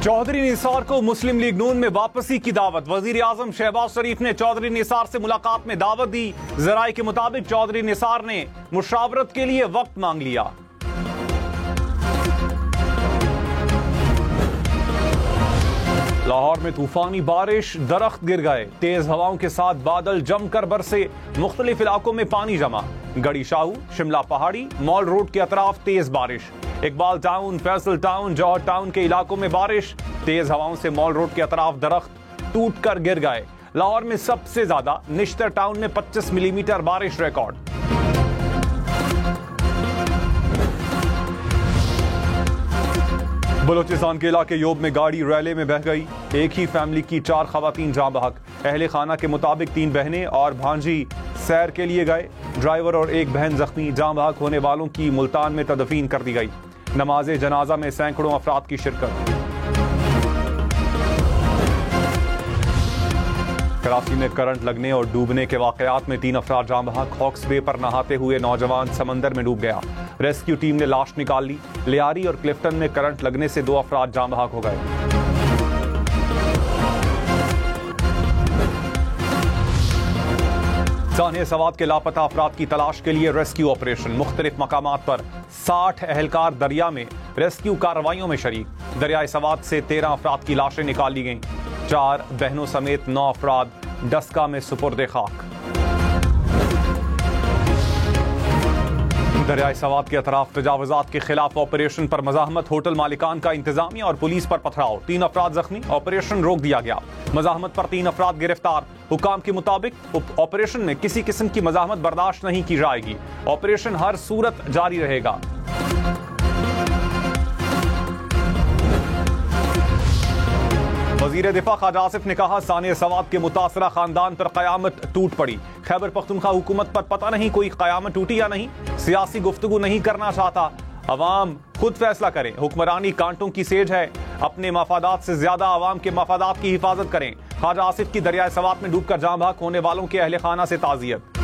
चौधरी निसार को मुस्लिम लीग नून में वापसी की दावत। वजीर आजम शहबाज शरीफ ने चौधरी निसार से मुलाकात में दावत दी। जराये के मुताबिक चौधरी निसार ने मुशावरत के लिए वक्त मांग लिया। लाहौर में तूफानी बारिश, दरख्त गिर गए, तेज हवाओं के साथ बादल जमकर बरसे, मुख्तलिफ इलाकों में पानी जमा। गड़ी शाहू, शिमला पहाड़ी, मॉल रोड के अतराफ तेज बारिश। इकबाल टाउन, फैसल टाउन, जौहर टाउन के इलाकों में बारिश, तेज हवाओं से मॉल रोड के अतराफ दरख्त टूट कर गिर गए। लाहौर में सबसे ज्यादा निश्तर टाउन में 25 मिलीमीटर बारिश रिकॉर्ड। बलोचिस्तान के इलाके योब में गाड़ी रैले में बह गई। एक ही फैमिली की 4 खवातीन जाँ बहक। अहले खाना के मुताबिक 3 बहनें और भांजी सैर के लिए गए। ड्राइवर और एक बहन जख्मी। जाँ बहक होने वालों की मुल्तान में तदफीन कर दी गई। नमाज जनाजा में सैकड़ों अफराद की शिरकत। कराची में करंट लगने और डूबने के वाकयात में 3 अफराद जाँ बहक। हॉक्स बे पर नहाते हुए नौजवान समंदर में डूब गया। रेस्क्यू टीम ने लाश निकाल ली। लियारी और क्लिफ्टन में करंट लगने से 2 अफराद जाँ बहक हो गए। सानिया सवात के लापता अफराद की तलाश के लिए रेस्क्यू ऑपरेशन। मुख्तलिफ मकामात पर 60 एहलकार दरिया में रेस्क्यू कार्रवाइयों में शरीक। दरियाए सवात से 13 अफराद की लाशें निकाल ली गईं। 4 बहनों समेत 9 अफराद डस्का में सुपुर्द खाक। दरियाए सवात के अतराफ तजावुजात के खिलाफ ऑपरेशन पर मज़ाहमत। होटल मालिकान का इंतजामिया और पुलिस पर पथराव। 3 अफराद जख्मी। ऑपरेशन रोक दिया गया। मज़ाहमत पर 3 अफराद गिरफ्तार। हुकाम के मुताबिक ऑपरेशन में किसी किस्म की मज़ाहमत बर्दाश्त नहीं की जाएगी। ऑपरेशन हर सूरत जारी रहेगा। वज़ीर दिफा ख्वाजा आसिफ ने कहा, सानिया सवात के मुतासरा खानदान पर कयामत टूट पड़ी। खैबर पख्तूनख्वा हुकूमत पर पता नहीं कोई कयामत टूटी या नहीं। सियासी गुफ्तगू नहीं करना चाहता। अवाम खुद फैसला करें। हुक्मरानी कांटों की सेज है। अपने मफादात से ज्यादा अवाम के मफादात की हिफाजत करें। ख्वाजा आसिफ की दरियाए सवात में डूबकर जाँ बहक होने वालों के अहले खाना से ताज़ियत।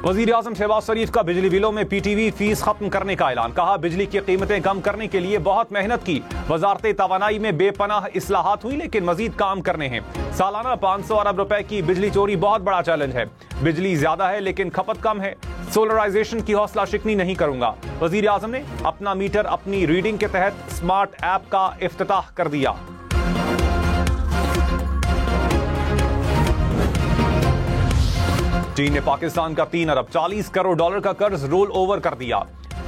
वज़ीर आज़म शहबाज शरीफ का बिजली बिलों में पीटीवी फीस खत्म करने का ऐलान। कहा, बिजली की कीमतें कम करने के लिए बहुत मेहनत की। वजारत तवानाई में बेपनाह इस्लाहात हुई, लेकिन मजीद काम करने हैं। सालाना 500 अरब रुपए की बिजली चोरी बहुत बड़ा चैलेंज है। बिजली ज्यादा है लेकिन खपत कम है। सोलराइजेशन की हौसला शिकनी नहीं करूंगा। वज़ीर आज़म ने अपना मीटर अपनी रीडिंग के तहत स्मार्ट ऐप का इफ्तिताह कर दिया। चीन ने पाकिस्तान का 3 अरब 40 करोड़ डॉलर का कर्ज रोल ओवर कर दिया।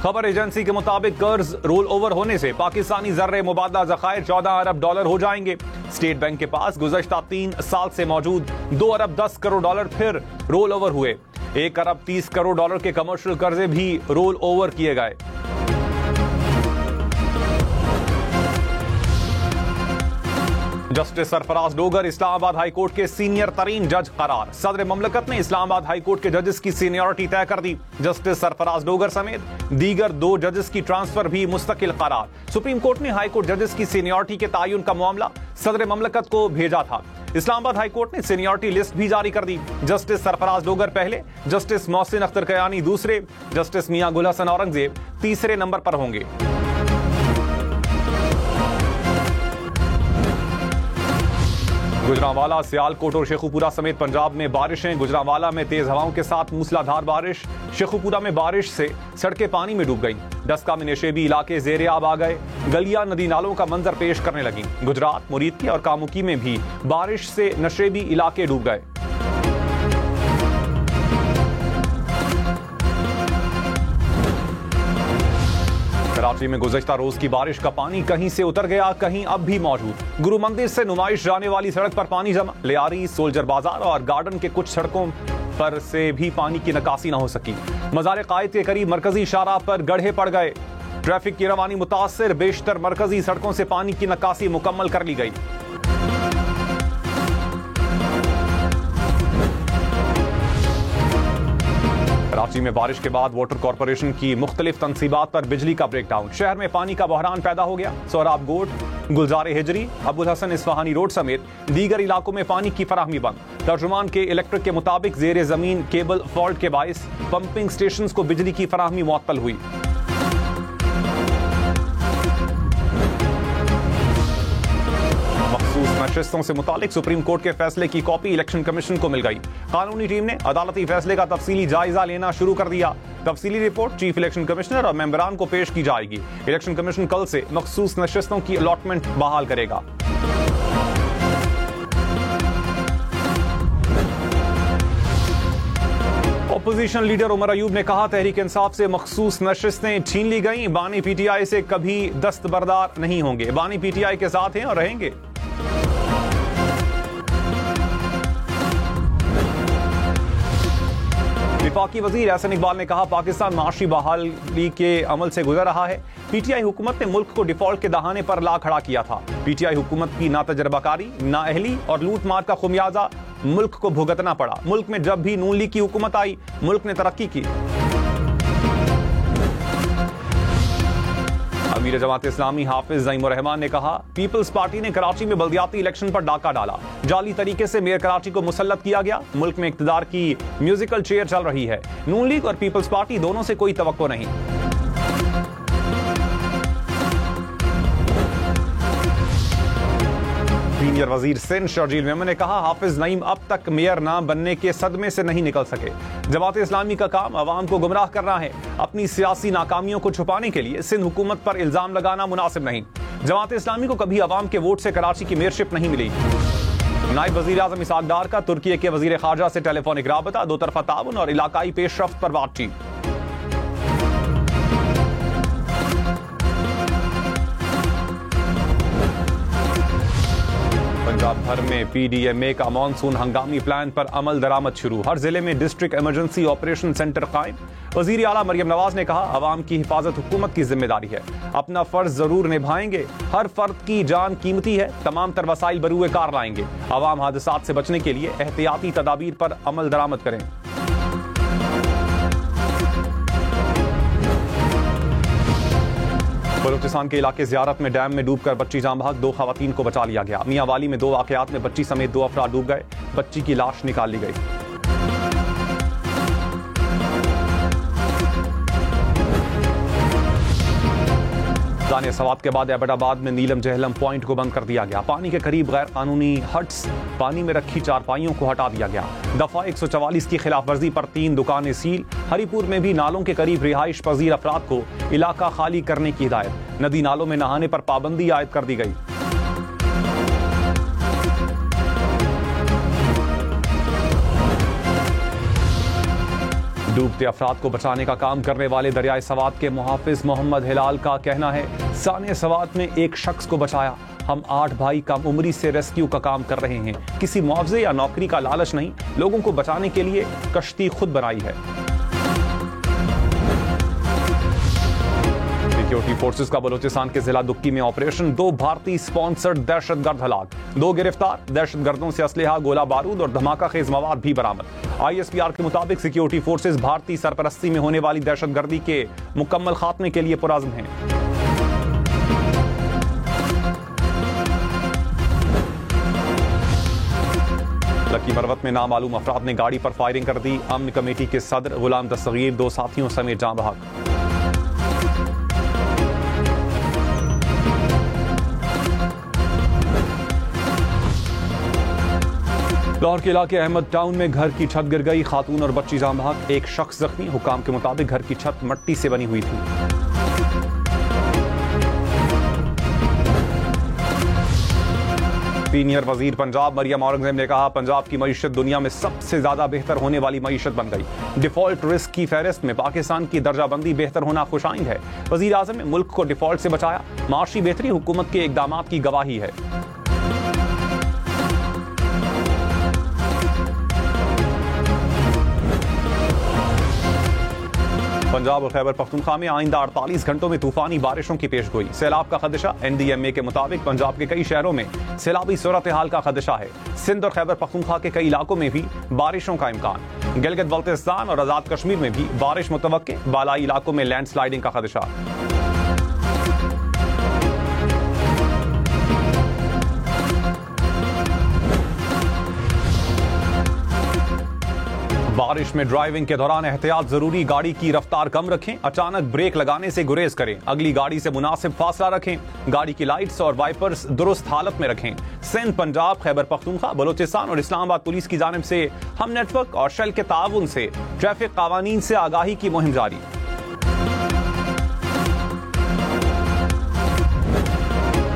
खबर एजेंसी के मुताबिक कर्ज रोल ओवर होने से पाकिस्तानी ज़र्रे मुबादला ज़खायर 14 अरब डॉलर हो जाएंगे। स्टेट बैंक के पास गुज़श्ता 3 साल से मौजूद 2 अरब 10 करोड़ डॉलर फिर रोल ओवर हुए। 1 अरब 30 करोड़ डॉलर के कमर्शियल कर्जे भी रोल ओवर किए गए। Justice Sarfaraz Dogar Islamabad high court के सीनियर तरीन जज करार। सदर ममलकत ने इस्लामाबाद हाई कोर्ट के जजेस की सीनियरिटी तय कर दी। जस्टिस सरफराज डोगर समेत दीगर 2 जजेस की ट्रांसफर भी मुस्तकिल करार। सुप्रीम कोर्ट ने हाई कोर्ट जजेस की सीनियरिटी के तायुन का मामला सदर ममलकत को भेजा था। इस्लामाबाद हाई कोर्ट ने सीनियरिटी लिस्ट भी जारी कर दी। जस्टिस सरफराज डोगर पहले, जस्टिस मोहसिन अख्तर कयानी दूसरे, जस्टिस मियां गुल हसन औरंगजेब तीसरे नंबर पर होंगे। गुजरांवाला, सियालकोट और शेखुपुरा समेत पंजाब में बारिशें। गुजरांवाला में तेज हवाओं के साथ मूसलाधार बारिश। शेखुपुरा में बारिश से सड़कें पानी में डूब गईं। डस्का में नशेबी इलाके ज़ेरे आब आ गए। गलियां नदी नालों का मंजर पेश करने लगीं। गुजरात, मुरीदकी और कामुकी में भी बारिश से नशेबी इलाके डूब गए। कराची में गुज़श्ता रोज की बारिश का पानी कहीं से उतर गया, कहीं अब भी मौजूद। गुरु मंदिर से नुमाइश जाने वाली सड़क पर पानी जमा। लियारी, सोल्जर बाजार और गार्डन के कुछ सड़कों पर से भी पानी की निकासी न हो सकी। मज़ार कायद के करीब मरकजी शाहराह पर गड्ढे पड़ गए। ट्रैफिक की रवानी मुतासिर। बेशतर मरकजी सड़कों से पानी की निकासी मुकम्मल कर ली गई। कराची में बारिश के बाद वाटर कॉरपोरेशन की मुख्तलिफ तंसीबात पर बिजली का ब्रेकडाउन। शहर में पानी का बहरान पैदा हो गया। सोहराब गोट, गुलजार हिजरी, अबुल हसन इस्फहानी रोड समेत दीगर इलाकों में पानी की फराहमी बंद। तर्जुमान के इलेक्ट्रिक के मुताबिक जेर जमीन केबल फॉल्ट के बायस पंपिंग स्टेशन को बिजली की फराहमी मुअत्तल हुई। नशिस्तों से मुतालिक सुप्रीम कोर्ट के फैसले की कॉपी इलेक्शन कमीशन को मिल गई। कानूनी टीम ने अदालती फैसले का तफसीली जायजा लेना शुरू कर दिया। तफसीली रिपोर्ट चीफ इलेक्शन कमिश्नर और मेंबरान को पेश की जाएगी। इलेक्शन कमीशन कल से मखसूस नशिस्तों की अलॉटमेंट बहाल करेगा। अपोजिशन लीडर उमर अयूब ने कहा, तहरीक इंसाफ से मखसूस नशिस्तें छीन ली गई। बानी पीटीआई से कभी दस्तबरदार नहीं होंगे। बानी पीटीआई के साथ हैं और रहेंगे। विफाकी वजीर एहसन इकबाल ने कहा, पाकिस्तान माशी बहाली के अमल से गुजर रहा है। पीटीआई हुकूमत ने मुल्क को डिफॉल्ट के दहाने पर ला खड़ा किया था। पीटीआई हुकूमत की ना तजर्बाकारी, ना अहली और लूट मार का खुमियाजा मुल्क को भुगतना पड़ा। मुल्क में जब भी नून लीग की हुकूमत आई, मुल्क ने तरक्की की। अमीर जमात इस्लामी हाफिज ज़ईमुर रहमान ने कहा, पीपल्स पार्टी ने कराची में बल्दियाती इलेक्शन पर डाका डाला। जाली तरीके से मेयर कराची को मुसल्लत किया गया। मुल्क में इक्तदार की म्यूजिकल चेयर चल रही है। नून लीग और पीपल्स पार्टी दोनों से कोई तवक्को नहीं। सीनियर वजीर सिंध शर्जील मेमन ने कहा, हाफिज नईम अब तक मेयर ना बनने के सदमे से नहीं निकल सके। जमात इस्लामी का काम अवाम को गुमराह करना है। अपनी सियासी नाकामियों को छुपाने के लिए सिंध हुकूमत पर इल्जाम लगाना मुनासिब नहीं। जमात इस्लामी को कभी अवाम के वोट से कराची की मेयरशिप नहीं मिली। नायब वजीर आजम इसहाक डार का तुर्की के वजीर खारजा से टेलीफोनिक राबता, दो तरफा ताउन और इलाकाई पेशरफ्त पर बातचीत। पंजाब भर में पीडीएमए का मॉनसून हंगामी प्लान पर अमल दरामद शुरू। हर जिले में डिस्ट्रिक्ट इमरजेंसी ऑपरेशन सेंटर कायम। वजीर आला मरियम नवाज ने कहा, अवाम की हिफाजत हुकूमत की जिम्मेदारी है। अपना फर्ज जरूर निभाएंगे। हर फर्द की जान कीमती है। तमाम तर वसाइल बरूए कार लाएंगे। अवाम हादसात से बचने के लिए एहतियाती तदाबीर पर अमल दरामद करें। बलूचिस्तान के इलाके ज़ियारत में डैम में डूबकर बच्ची जान बहक, 2 खवातीन को बचा लिया गया। मियां वाली में 2 वाकयात में बच्ची समेत 2 अफराद डूब गए। बच्ची की लाश निकाल ली गई। दानिया सवात के बाद एबटाबाद में नीलम जहलम पॉइंट को बंद कर दिया गया। पानी के करीब गैर कानूनी हट्स, पानी में रखी चारपाइयों को हटा दिया गया। दफा 144 की खिलाफ वर्जी पर 3 दुकानें सील। हरिपुर में भी नालों के करीब रिहाइश पजीर अफराद को इलाका खाली करने की हिदायत। नदी नालों में नहाने पर पाबंदी आयद कर दी गई। डूबते अफराद को बचाने का काम करने वाले दरियाए सवात के मुहाफिज मोहम्मद हिलाल का कहना है, साने सवात में एक शख्स को बचाया। हम 8 भाई कम उम्री से रेस्क्यू का काम कर रहे हैं। किसी मुआवजे या नौकरी का लालच नहीं, लोगों को बचाने के लिए कश्ती खुद बनाई है। सिक्योरिटी फोर्सेस का बलूचिस्तान के जिला दुक्की में ऑपरेशन। 2 भारतीय स्पॉन्सर्ड दहशतगर्द हलाक, 2 गिरफ्तार। दहशतगर्दों से असलहा, गोला बारूद और धमाका खेज मवाद भी बरामद। ISPR के मुताबिक सिक्योरिटी फोर्सेस भारतीय सरपरस्ती में होने वाली दहशतगर्दी के मुकम्मल खात्मे के लिए पुरअज़्म हैं। लकी मरवत में नामालूम अफराद ने गाड़ी पर फायरिंग कर दी। अमन कमेटी के सदर गुलाम दस्तगीर 2 साथियों समेत जान बहक। लाहौर के इलाके अहमद टाउन में घर की छत गिर गई। खातून और बच्ची जान बहक, 1 शख्स जख्मी। हुकाम के मुताबिक घर की छत मिट्टी से बनी हुई थी। सीनियर वजीर पंजाब मरियम औरंगजेब ने कहा, पंजाब की मईशत दुनिया में सबसे ज्यादा बेहतर होने वाली मईशत बन गई। डिफॉल्ट रिस्क की फहरिस्त में पाकिस्तान की दर्जाबंदी बेहतर होना खुशाइंद है। वजीर आजम ने मुल्क को डिफॉल्ट से बचाया। माशी बेहतरी हुकूमत के इकदाम की गवाही है। पंजाब और खैबर पख्तूनख्वा में आइंदा 48 घंटों में तूफानी बारिशों की पेशगोई। सैलाब का खदशा। NDMA के मुताबिक पंजाब के कई शहरों में सैलाबी सूरत हाल का खदशा है। सिंध और खैबर पख्तूनख्वा के कई इलाकों में भी बारिशों का इम्कान। गिलगित बल्तिस्तान और आजाद कश्मीर में भी बारिश मुतवक्के। बालाई इलाकों में लैंडस्लाइडिंग का खदशा। बारिश में ड्राइविंग के दौरान एहतियात जरूरी, गाड़ी की रफ्तार कम रखें, अचानक ब्रेक लगाने से गुरेज करें, अगली गाड़ी से मुनासिब फासला रखें, गाड़ी की लाइट्स और वाइपर्स दुरुस्त हालत में रखें। सिंध, पंजाब, खैबर पख्तूनख्वा, बलोचिस्तान और इस्लामाबाद पुलिस की जानिब से हम नेटवर्क और शेल के ताउन से ट्रैफिक कावानीन से आगाही की मुहिम जारी।